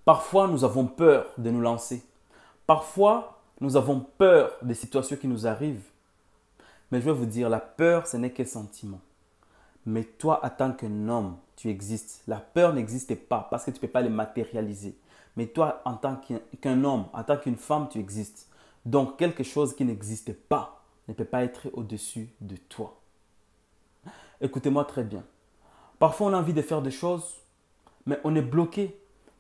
Parfois, nous avons peur de nous lancer. Parfois, nous avons peur des situations qui nous arrivent. Mais je vais vous dire, la peur, ce n'est qu'un sentiment. Mais toi, en tant qu'un homme, tu existes. La peur n'existe pas parce que tu ne peux pas les matérialiser. Mais toi, en tant qu'un homme, en tant qu'une femme, tu existes. Donc, quelque chose qui n'existe pas ne peut pas être au-dessus de toi. Écoutez-moi très bien. Parfois, on a envie de faire des choses, mais on est bloqué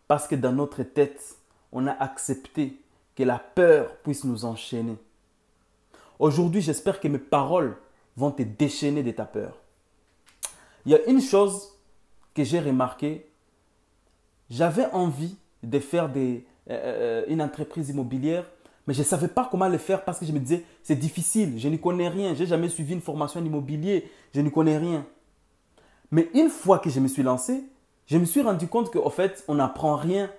parce que dans notre tête, on a accepté que la peur puisse nous enchaîner. Aujourd'hui, j'espère que mes paroles vont te déchaîner de ta peur. Il y a une chose que j'ai remarquée. J'avais envie de faire une entreprise immobilière, mais je ne savais pas comment le faire parce que je me disais, c'est difficile, je n'y connais rien, je n'ai jamais suivi une formation en immobilier, je n'y connais rien. Mais une fois que je me suis lancé, je me suis rendu compte qu'en fait, on n'apprend rien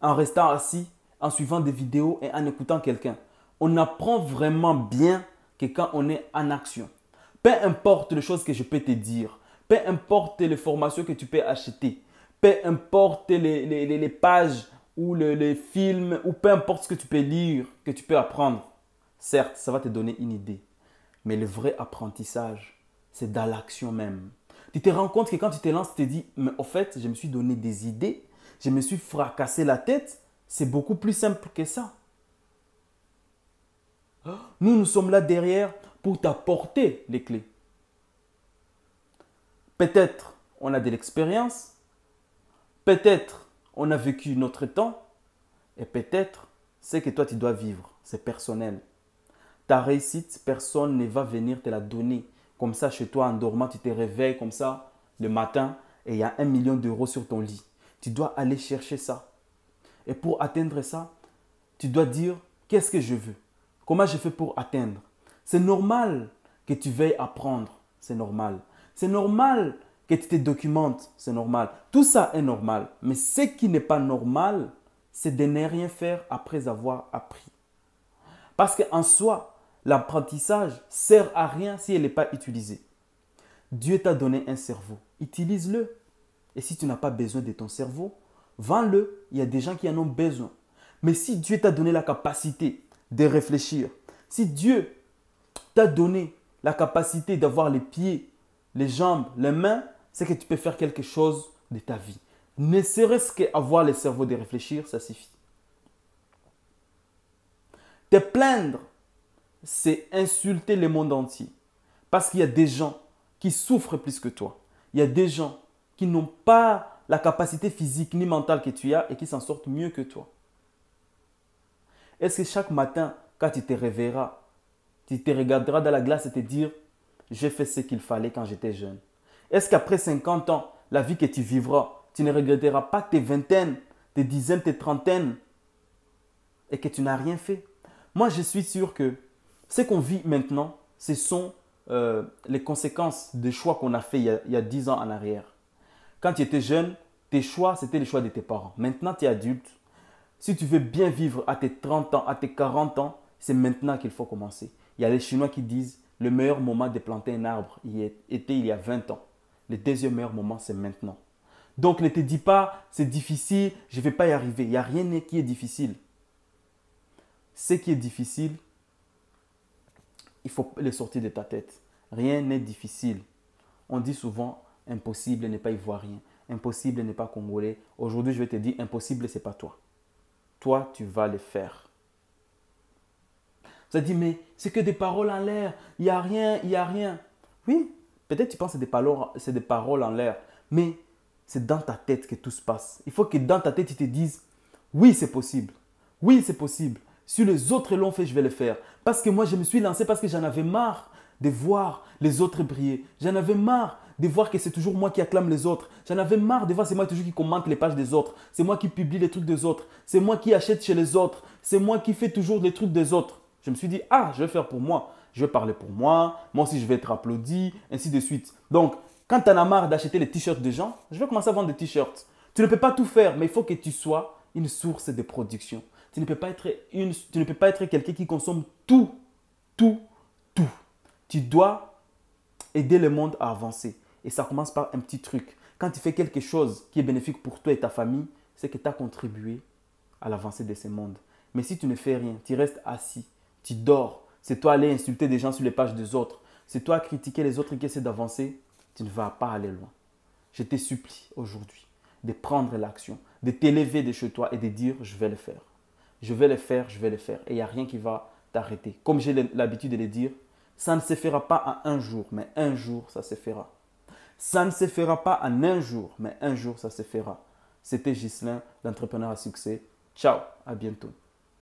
en restant assis, en suivant des vidéos et en écoutant quelqu'un. On apprend vraiment bien que quand on est en action. Peu importe les choses que je peux te dire, peu importe les formations que tu peux acheter, peu importe les pages ou les films, ou peu importe ce que tu peux lire, que tu peux apprendre. Certes, ça va te donner une idée. Mais le vrai apprentissage, c'est dans l'action même. Tu te rends compte que quand tu te lances, tu te dis, mais au fait, je me suis donné des idées, je me suis fracassé la tête, c'est beaucoup plus simple que ça. Nous sommes là derrière pour t'apporter les clés. Peut-être on a de l'expérience, peut-être on a vécu notre temps, et peut-être ce que toi tu dois vivre, c'est personnel. Ta réussite, personne ne va venir te la donner. Comme ça, chez toi, en dormant, tu te réveilles comme ça le matin et il y a 1 million d'euros sur ton lit. Tu dois aller chercher ça. Et pour atteindre ça, tu dois dire, qu'est-ce que je veux? Comment je fais pour atteindre? C'est normal que tu veuilles apprendre. C'est normal. C'est normal que tu te documentes. C'est normal. Tout ça est normal. Mais ce qui n'est pas normal, c'est de ne rien faire après avoir appris. Parce qu'en soi, l'apprentissage sert à rien si elle n'est pas utilisée. Dieu t'a donné un cerveau. Utilise-le. Et si tu n'as pas besoin de ton cerveau, vends-le. Il y a des gens qui en ont besoin. Mais si Dieu t'a donné la capacité de réfléchir, si Dieu t'a donné la capacité d'avoir les pieds, les jambes, les mains, c'est que tu peux faire quelque chose de ta vie. Ne serait-ce qu'avoir le cerveau de réfléchir, ça suffit. Te plaindre, c'est insulter le monde entier. Parce qu'il y a des gens qui souffrent plus que toi. Il y a des gens qui n'ont pas la capacité physique ni mentale que tu as et qui s'en sortent mieux que toi. Est-ce que chaque matin, quand tu te réveilleras, tu te regarderas dans la glace et te dire, j'ai fait ce qu'il fallait quand j'étais jeune? Est-ce qu'après 50 ans, la vie que tu vivras, tu ne regretteras pas tes vingtaines, tes dizaines, tes trentaines et que tu n'as rien fait? Moi, je suis sûr que ce qu'on vit maintenant, ce sont les conséquences des choix qu'on a fait il y a 10 ans en arrière. Quand tu étais jeune, tes choix, c'était les choix de tes parents. Maintenant, tu es adulte. Si tu veux bien vivre à tes 30 ans, à tes 40 ans, c'est maintenant qu'il faut commencer. Il y a les Chinois qui disent le meilleur moment de planter un arbre était il y a 20 ans. Le deuxième meilleur moment, c'est maintenant. Donc, ne te dis pas, c'est difficile, je ne vais pas y arriver. Il n'y a rien qui est difficile. Ce qui est difficile, il faut le sortir de ta tête. Rien n'est difficile. On dit souvent, impossible n'est pas ivoirien. Impossible n'est pas congolais. Aujourd'hui, je vais te dire, impossible, ce n'est pas toi. Toi, tu vas le faire. Vous avez dit, mais c'est que des paroles en l'air. Il n'y a rien, il n'y a rien. Oui, peut-être tu penses que c'est des paroles en l'air. Mais c'est dans ta tête que tout se passe. Il faut que dans ta tête, tu te dises, oui, c'est possible. Oui, c'est possible. Si les autres l'ont fait, je vais le faire. Parce que moi, je me suis lancé parce que j'en avais marre de voir les autres briller. J'en avais marre de voir que c'est toujours moi qui acclame les autres. J'en avais marre de voir c'est moi toujours qui commente les pages des autres. C'est moi qui publie les trucs des autres. C'est moi qui achète chez les autres. C'est moi qui fais toujours les trucs des autres. Je me suis dit, ah, je vais faire pour moi. Je vais parler pour moi. Moi aussi, je vais être applaudi, ainsi de suite. Donc, quand tu en as marre d'acheter les t-shirts des gens, je vais commencer à vendre des t-shirts. Tu ne peux pas tout faire, mais il faut que tu sois une source de production. Tu ne peux pas être quelqu'un qui consomme tout, tout, tout. Tu dois aider le monde à avancer. Et ça commence par un petit truc. Quand tu fais quelque chose qui est bénéfique pour toi et ta famille, c'est que tu as contribué à l'avancée de ce monde. Mais si tu ne fais rien, tu restes assis, tu dors, c'est toi aller insulter des gens sur les pages des autres, c'est toi critiquer les autres qui essaient d'avancer, tu ne vas pas aller loin. Je te supplie aujourd'hui de prendre l'action, de t'élever de chez toi et de dire je vais le faire. Je vais le faire, je vais le faire. Et il n'y a rien qui va t'arrêter. Comme j'ai l'habitude de le dire, ça ne se fera pas en un jour, mais un jour ça se fera. Ça ne se fera pas en un jour, mais un jour ça se fera. C'était Ghislain, l'entrepreneur à succès. Ciao, à bientôt.